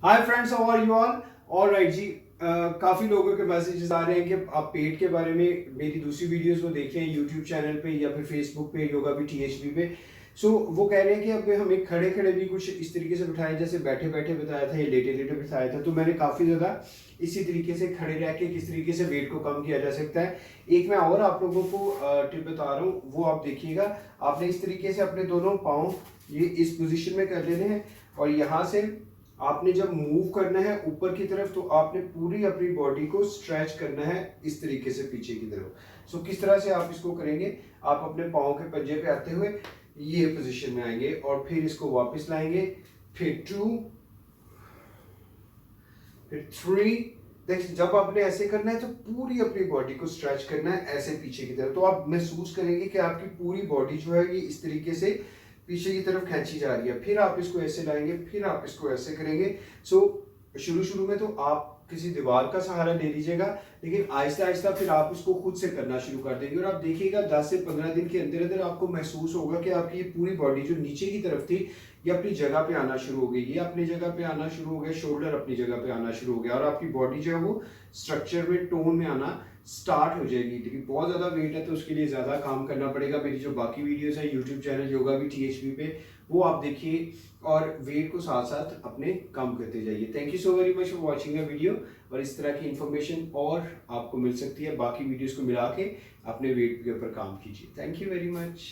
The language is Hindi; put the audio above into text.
Hi friends, how are you all right जी। काफ़ी लोगों के मैसेजेस आ रहे हैं कि आप पेट के बारे में मेरी दूसरी वीडियोस वो देखें यूट्यूब चैनल पे या फिर फेसबुक पे योगा भी टीएचबी पे। सो वो कह रहे हैं कि अब हमें खड़े खड़े भी कुछ इस तरीके से बिठाया, जैसे बैठे बैठे बताया था या लेटे लेटे बिठाया था। तो मैंने काफ़ी ज़्यादा इसी तरीके से खड़े रह के किस तरीके से वेट को कम किया जा सकता है। एक मैं और आप लोगों को टिप बता रहा हूँ, वो आप देखिएगा। आपने इस तरीके से अपने दोनों पाँव ये इस पोजीशन में कर लेने हैं और यहाँ से आपने जब मूव करना है ऊपर की तरफ तो आपने पूरी अपनी बॉडी को स्ट्रेच करना है इस तरीके से पीछे की तरफ। सो किस तरह से आप इसको करेंगे, आप अपने पाँव के पंजे पे आते हुए ये पोजीशन में आएंगे और फिर इसको वापस लाएंगे, फिर 2, फिर 3। देखिए जब आपने ऐसे करना है तो पूरी अपनी बॉडी को स्ट्रेच करना है ऐसे पीछे की तरफ। तो आप महसूस करेंगे कि आपकी पूरी बॉडी जो है ये इस तरीके से पीछे की तरफ खींची जा रही है। फिर आप इसको ऐसे लाएंगे, फिर आप इसको ऐसे करेंगे। सो शुरू शुरू में तो आप किसी दीवार का सहारा ले लीजिएगा, लेकिन आहिस्ता आहिस्ता फिर आप इसको खुद से करना शुरू कर देंगे और आप देखिएगा 10 से 15 दिन के अंदर अंदर आपको महसूस होगा कि आपकी ये पूरी बॉडी जो नीचे की तरफ थी ये अपनी जगह पे आना शुरू हो गई, ये अपनी जगह पे आना शुरू हो गया, शोल्डर अपनी जगह पे आना शुरू हो गया और आपकी बॉडी जो है वो स्ट्रक्चर में टोन में आना स्टार्ट हो जाएगी। लेकिन बहुत ज़्यादा वेट है तो उसके लिए ज़्यादा काम करना पड़ेगा। मेरी जो बाकी वीडियोस है यूट्यूब चैनल योगा भी टीएचपी पे, वो आप देखिए और वेट को साथ साथ अपने कम करते जाइए। Thank you so very much for watching the video. और इस तरह की इन्फॉर्मेशन और आपको मिल सकती है बाकी वीडियोस को मिला के, अपने वेट के ऊपर काम कीजिए। Thank you very much.